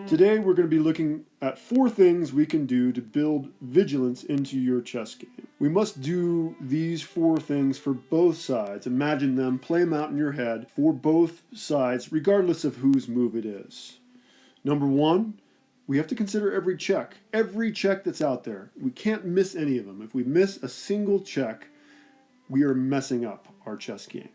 Today we're going to be looking at 4 things we can do to build vigilance into your chess game. We must do these 4 things for both sides. Imagine them, play them out in your head for both sides, regardless of whose move it is. Number 1, we have to consider every check that's out there. We can't miss any of them. If we miss a single check, we are messing up our chess game.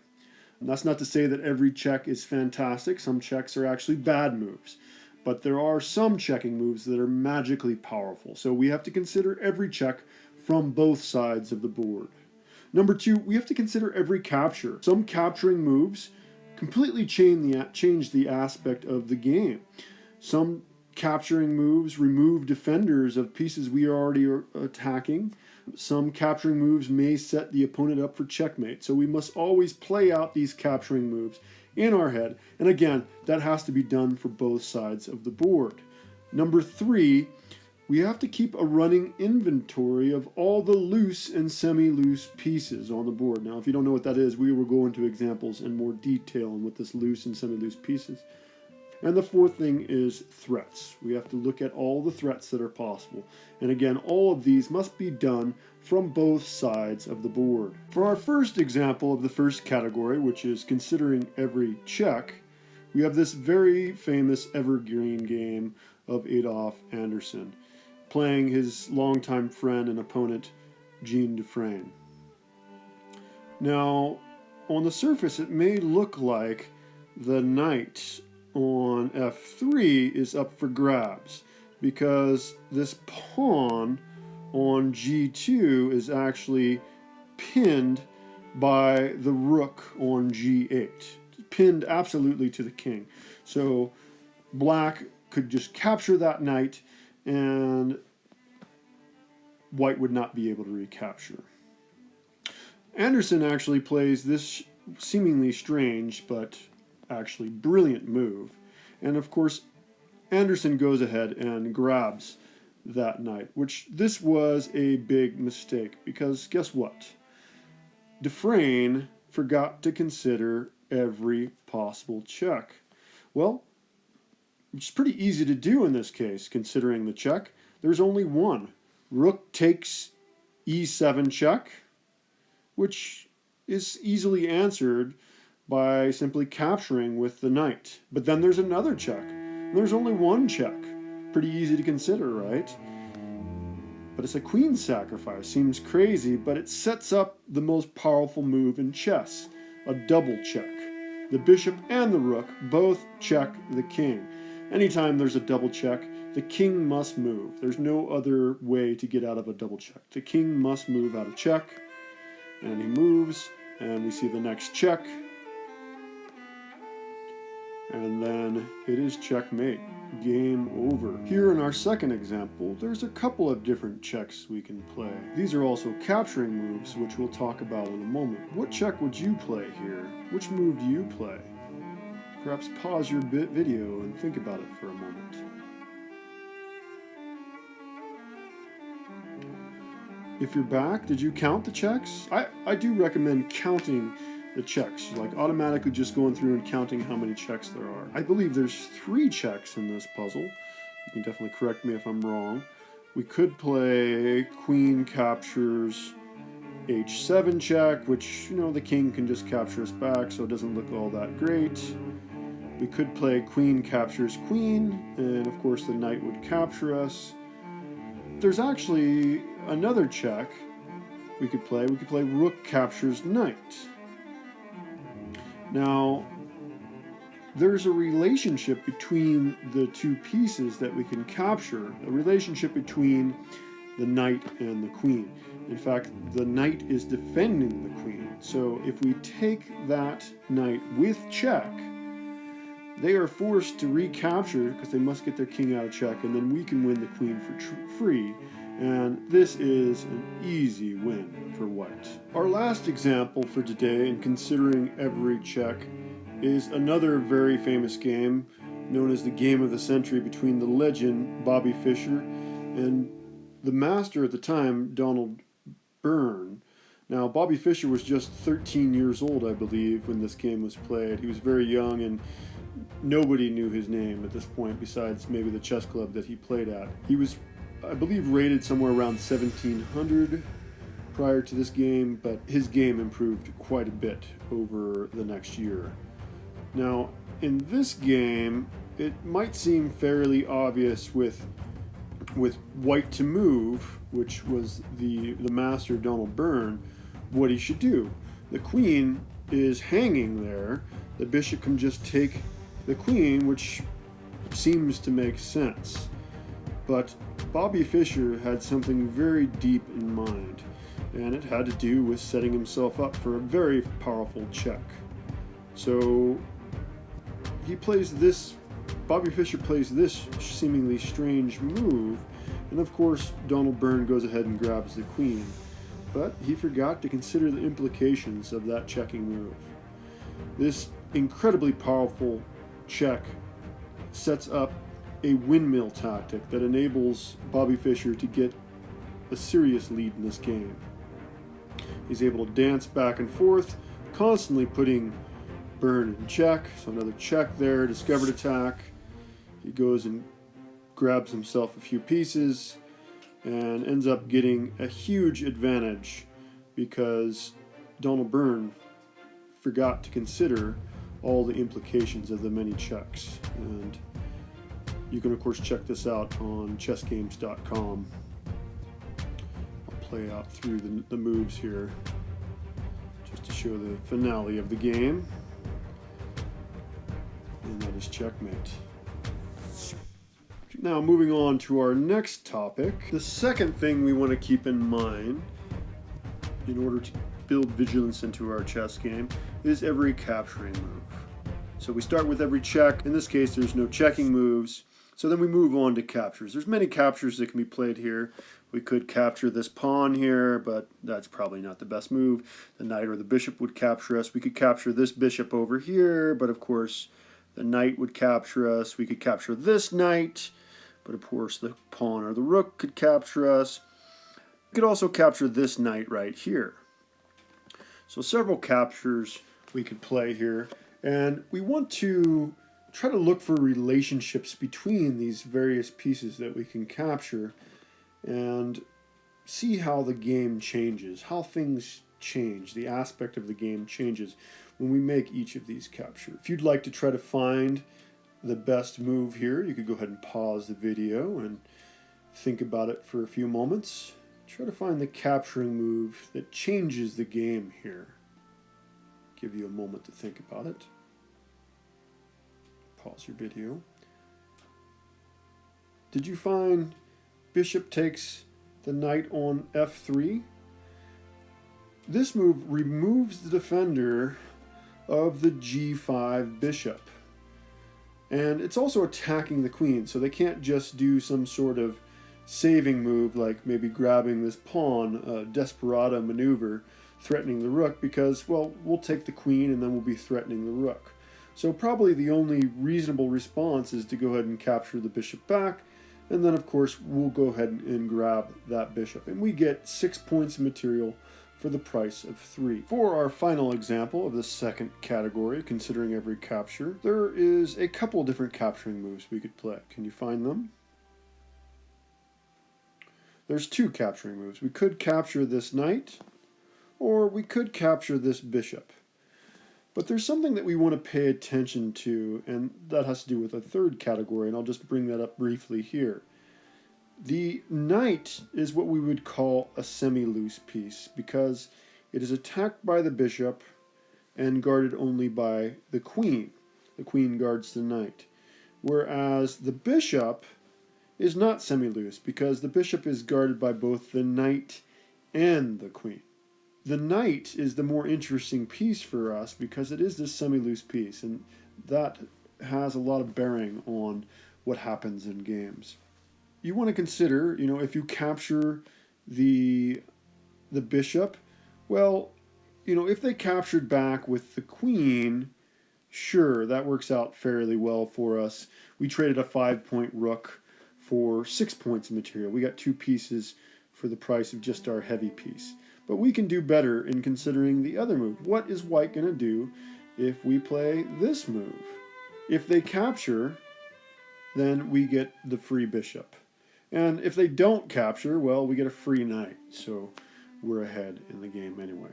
And that's not to say that every check is fantastic. Some checks are actually bad moves. But there are some checking moves that are magically powerful. So we have to consider every check from both sides of the board. Number 2, we have to consider every capture. Some capturing moves completely change the aspect of the game. Some capturing moves remove defenders of pieces we are already attacking. Some capturing moves may set the opponent up for checkmate. So we must always play out these capturing moves in our head. And again, that has to be done for both sides of the board. Number 3, we have to keep a running inventory of all the loose and semi-loose pieces on the board. Now, if you don't know what that is, we will go into examples in more detail on what this loose and semi-loose pieces. And the 4th thing is threats. We have to look at all the threats that are possible. And again, all of these must be done from both sides of the board. For our first example of the first category, which is considering every check, we have this very famous evergreen game of Adolf Anderssen, playing his longtime friend and opponent, Jean Dufresne. Now, on the surface, it may look like the knight on f3 is up for grabs because this pawn on g2 is actually pinned by the rook on g8, pinned absolutely to the king. So black could just capture that knight and white would not be able to recapture. Anderssen actually plays this seemingly strange but actually brilliant move, and of course Anderssen goes ahead and grabs that knight, which this was a big mistake because guess what? Dufresne forgot to consider every possible check. Well, it's pretty easy to do in this case, considering the check. There's only one. Rook takes e7 check, which is easily answered by simply capturing with the knight. But then there's another check. There's only one check. Pretty easy to consider, right? But it's a queen sacrifice. Seems crazy, but it sets up the most powerful move in chess, a double check. The bishop and the rook both check the king. Anytime there's a double check, the king must move. There's no other way to get out of a double check. The king must move out of check, and he moves, and we see the next check. And then it is checkmate. Game over. Here in our second example, there's a couple of different checks we can play. These are also capturing moves, which we'll talk about in a moment. What check would you play here? Which move do you play? Perhaps pause your video and think about it for a moment. If you're back, did you count the checks? I do recommend counting the checks, like automatically just going through and counting how many checks there are. I believe there's 3 checks in this puzzle. You can definitely correct me if I'm wrong. We could play queen captures h7 check, which, the king can just capture us back, so it doesn't look all that great. We could play queen captures queen, and of course the knight would capture us. There's actually another check we could play. We could play rook captures knight. Now, there's a relationship between the 2 pieces that we can capture, a relationship between the knight and the queen. In fact, the knight is defending the queen. So if we take that knight with check, they are forced to recapture because they must get their king out of check, and then we can win the queen for free. And this is an easy win for white. Our last example for today, in considering every check, is another very famous game known as the game of the century between the legend Bobby Fischer and the master at the time, Donald Byrne. Now, Bobby Fischer was just 13 years old, I believe, when this game was played. He was very young, and nobody knew his name at this point besides maybe the chess club that he played at. He was, I believe, rated somewhere around 1700 prior to this game, but his game improved quite a bit over the next year. Now, in this game, it might seem fairly obvious with white to move, which was the master Donald Byrne, what he should do. The queen is hanging there. The bishop can just take the queen, which seems to make sense. But Bobby Fischer had something very deep in mind, and it had to do with setting himself up for a very powerful check. So he plays this, Bobby Fischer plays this seemingly strange move, and of course Donald Byrne goes ahead and grabs the queen. But he forgot to consider the implications of that checking move. This incredibly powerful check sets up a windmill tactic that enables Bobby Fischer to get a serious lead in this game. He's able to dance back and forth, constantly putting Byrne in check. So another check there, discovered attack. He goes and grabs himself a few pieces and ends up getting a huge advantage because Donald Byrne forgot to consider all the implications of the many checks. And you can of course check this out on chessgames.com. I'll play out through the moves here just to show the finale of the game. And that is checkmate. Now moving on to our next topic. The second thing we want to keep in mind in order to build vigilance into our chess game is every capturing move. So we start with every check. In this case, there's no checking moves. So then we move on to captures. There's many captures that can be played here. We could capture this pawn here, but that's probably not the best move. The knight or the bishop would capture us. We could capture this bishop over here, but of course the knight would capture us. We could capture this knight, but of course the pawn or the rook could capture us. We could also capture this knight right here. So several captures we could play here, and we want to try to look for relationships between these various pieces that we can capture and see how the game changes, how things change, the aspect of the game changes when we make each of these captures. If you'd like to try to find the best move here, you could go ahead and pause the video and think about it for a few moments. Try to find the capturing move that changes the game here. Give you a moment to think about it. Pause your video. Did you find bishop takes the knight on f3? This move removes the defender of the g5 bishop. And it's also attacking the queen, so they can't just do some sort of saving move like maybe grabbing this pawn, a desperado maneuver, threatening the rook, because, well, we'll take the queen and then we'll be threatening the rook. So probably the only reasonable response is to go ahead and capture the bishop back, and then of course we'll go ahead and grab that bishop. And we get 6 points of material for the price of 3. For our final example of the second category, considering every capture, there is a couple different capturing moves we could play. Can you find them? There's 2 capturing moves. We could capture this knight, or we could capture this bishop. But there's something that we want to pay attention to, and that has to do with a third category, and I'll just bring that up briefly here. The knight is what we would call a semi-loose piece because it is attacked by the bishop and guarded only by the queen. The queen guards the knight. Whereas the bishop is not semi-loose because the bishop is guarded by both the knight and the queen. The knight is the more interesting piece for us because it is this semi-loose piece, and that has a lot of bearing on what happens in games. You want to consider, if you capture the bishop, well, if they captured back with the queen, sure, that works out fairly well for us. We traded a 5-point rook for 6 points of material. We got 2 pieces for the price of just our heavy piece. But we can do better in considering the other move. What is white going to do if we play this move? If they capture, then we get the free bishop. And if they don't capture, well, we get a free knight. So we're ahead in the game anyway.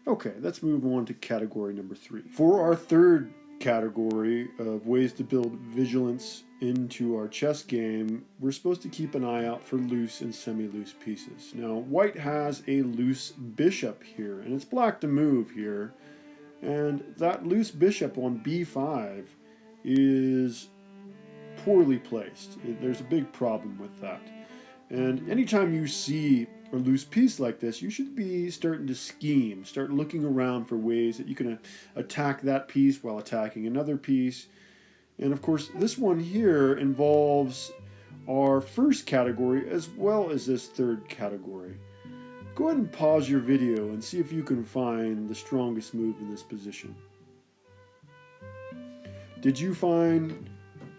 Okay, let's move on to category number 3. For our third category of ways to build vigilance into our chess game, we're supposed to keep an eye out for loose and semi-loose pieces. Now, white has a loose bishop here, and it's black to move here. And that loose bishop on b5 is poorly placed. There's a big problem with that. And anytime you see a loose piece like this, you should be starting to scheme, start looking around for ways that you can attack that piece while attacking another piece. And of course, this one here involves our first category as well as this third category. Go ahead and pause your video and see if you can find the strongest move in this position. Did you find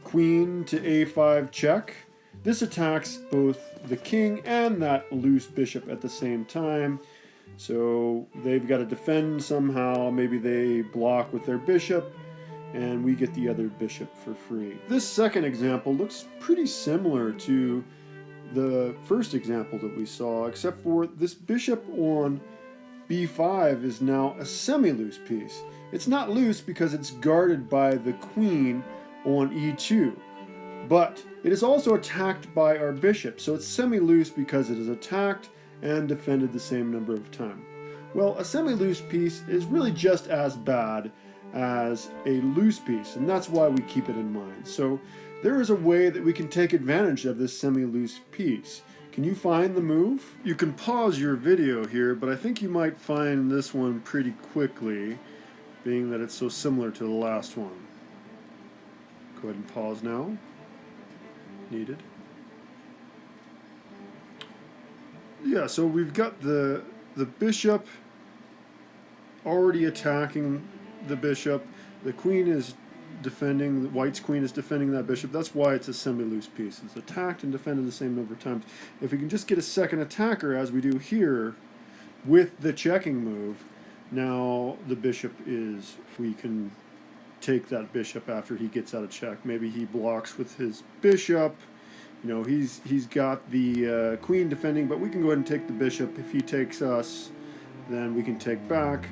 queen to a5 check? This attacks both the king and that loose bishop at the same time. So they've got to defend somehow. Maybe they block with their bishop, and we get the other bishop for free. This second example looks pretty similar to the first example that we saw, except for this bishop on b5 is now a semi-loose piece. It's not loose because it's guarded by the queen on e2, but it is also attacked by our bishop, so it's semi-loose because it is attacked and defended the same number of times. Well, a semi-loose piece is really just as bad as a loose piece, and that's why we keep it in mind. So there is a way that we can take advantage of this semi-loose piece. Can you find the move? You can pause your video here, but I think you might find this one pretty quickly, being that it's so similar to the last one. Go ahead and pause now. Needed. Yeah, so we've got the bishop already attacking the bishop. The queen is defending, the white's queen is defending that bishop. That's why it's a semi-loose piece. It's attacked and defended the same number of times. If we can just get a second attacker, as we do here, with the checking move, now the bishop is, we can take that bishop after he gets out of check. Maybe he blocks with his bishop. You know, he's got the queen defending, but we can go ahead and take the bishop. If he takes us, then we can take back,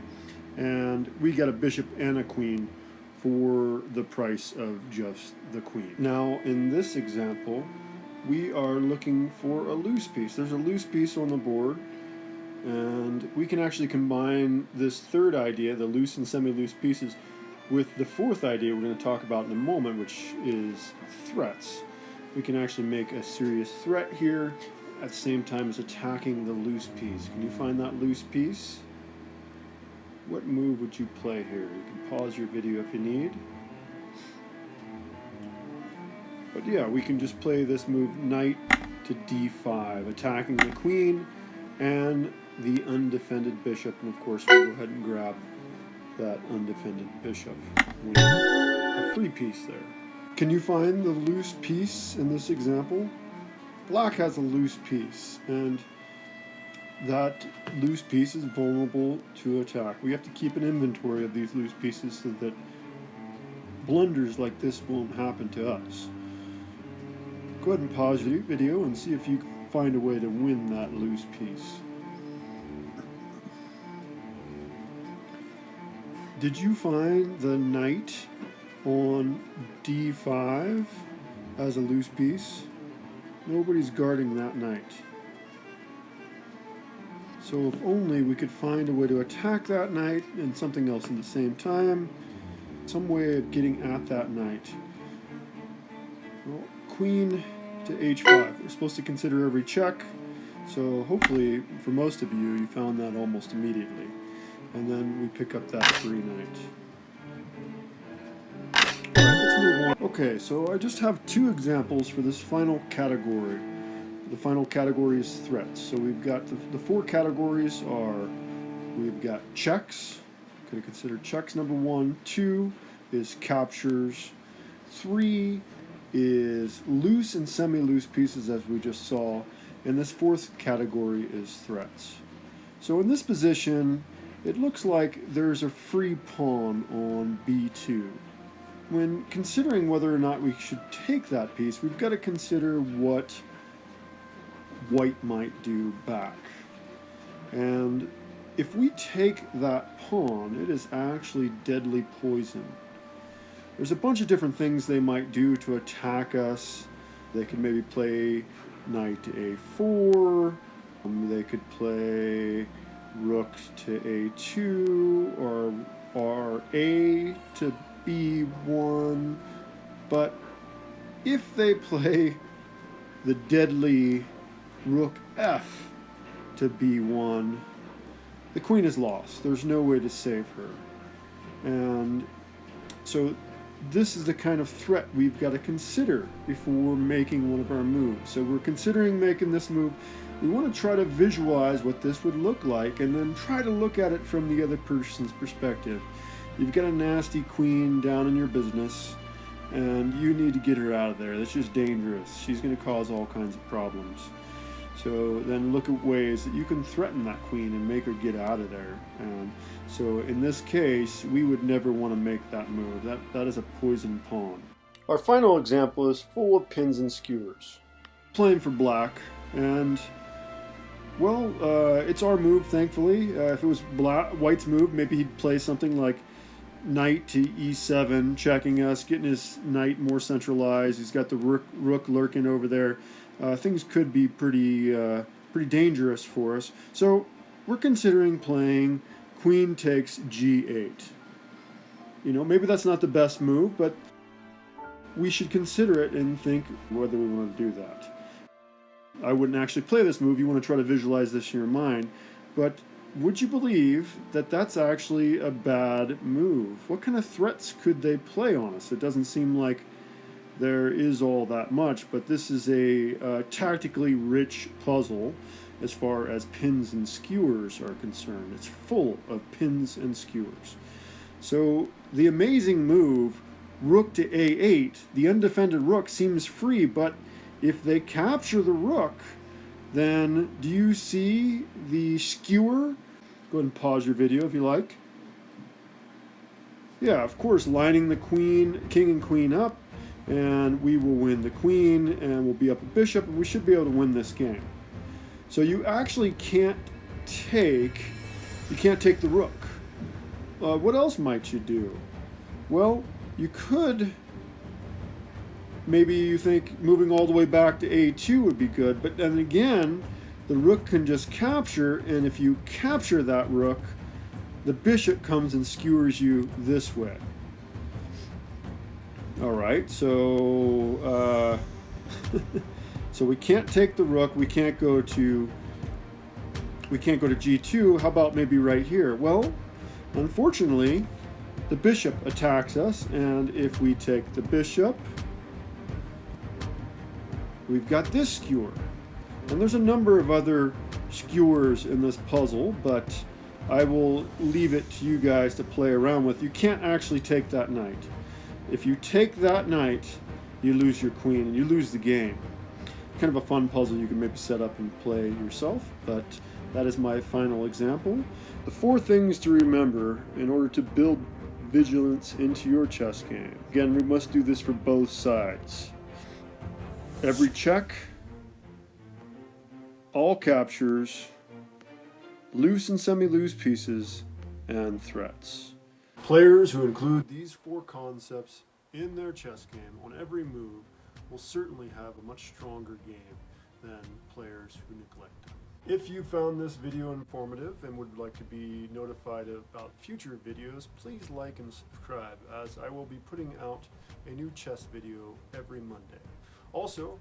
and we got a bishop and a queen for the price of just the queen. Now, in this example, we are looking for a loose piece. There's a loose piece on the board, and we can actually combine this third idea, the loose and semi-loose pieces, with the fourth idea we're going to talk about in a moment, which is threats. We can actually make a serious threat here at the same time as attacking the loose piece. Can you find that loose piece? What move would you play here? You can pause your video if you need. But yeah, we can just play this move, knight to d5, attacking the queen and the undefended bishop. And of course, we'll go ahead and grab that undefended bishop with a free piece there. Can you find the loose piece in this example? Black has a loose piece, and that loose piece is vulnerable to attack. We have to keep an inventory of these loose pieces so that blunders like this won't happen to us. Go ahead and pause your video and see if you can find a way to win that loose piece. Did you find the knight on d5 as a loose piece? Nobody's guarding that knight. So if only we could find a way to attack that knight and something else at the same time, some way of getting at that knight. Well, queen to h5. We're supposed to consider every check, so hopefully for most of you, you found that almost immediately. And then we pick up that free knight. Alright, let's move on. Okay, so I just have two examples for this final category. The final category is threats. So we've got the four categories are, we've got checks. Going to consider checks number 1. 2 is captures. 3 is loose and semi-loose pieces, as we just saw. And this fourth category is threats. So in this position, it looks like there's a free pawn on b2. when considering whether or not we should take that piece, we've got to consider what white might do back. And if we take that pawn, it is actually deadly poison. There's a bunch of different things they might do to attack us. They could maybe play knight to a4. They could play rook to a2 or Ra to b1. But if they play the deadly rook f to b1, the queen is lost. There's no way to save her. And so this is the kind of threat we've got to consider before making one of our moves. So we're considering making this move. We want to try to visualize what this would look like and then try to look at it from the other person's perspective. You've got a nasty queen down in your business and you need to get her out of there. That's just dangerous. She's going to cause all kinds of problems. So then look at ways that you can threaten that queen and make her get out of there. And so in this case, we would never want to make that move. That is a poison pawn. Our final example is full of pins and skewers. Playing for black, and well, it's our move, thankfully. If it was white's move, maybe he'd play something like knight to e7, checking us, getting his knight more centralized. He's got the rook lurking over there. Things could be pretty dangerous for us. So we're considering playing queen takes g8. You know, maybe that's not the best move, but we should consider it and think whether we want to do that. I wouldn't actually play this move. You want to try to visualize this in your mind. But would you believe that that's actually a bad move? What kind of threats could they play on us? It doesn't seem like there is all that much, but this is a tactically rich puzzle as far as pins and skewers are concerned. It's full of pins and skewers. So the amazing move, rook to a8, the undefended rook seems free, but if they capture the rook, then do you see the skewer? Go ahead and pause your video if you like. Yeah, of course, lining the queen, king and queen up, and we will win the queen, and we'll be up a bishop, and we should be able to win this game. So you actually can't take the rook. What else might you do? Well, you could, maybe you think moving all the way back to a2 would be good, but then again, the rook can just capture, and if you capture that rook, the bishop comes and skewers you this way. All right, so so we can't take the rook. We can't go to g2. How about maybe right here? Well, unfortunately, the bishop attacks us, and if we take the bishop, we've got this skewer. And there's a number of other skewers in this puzzle, but I will leave it to you guys to play around with. You can't actually take that knight. If you take that knight, you lose your queen and you lose the game. Kind of a fun puzzle you can maybe set up and play yourself, but that is my final example. The 4 things to remember in order to build vigilance into your chess game. Again, we must do this for both sides. Every check, all captures, loose and semi-loose pieces, and threats. Players who include these 4 concepts in their chess game on every move will certainly have a much stronger game than players who neglect them. If you found this video informative and would like to be notified about future videos, please like and subscribe, as I will be putting out a new chess video every Monday. Also,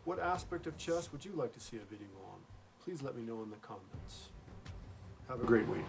what aspect of chess would you like to see a video on? Please let me know in the comments. Have a great week.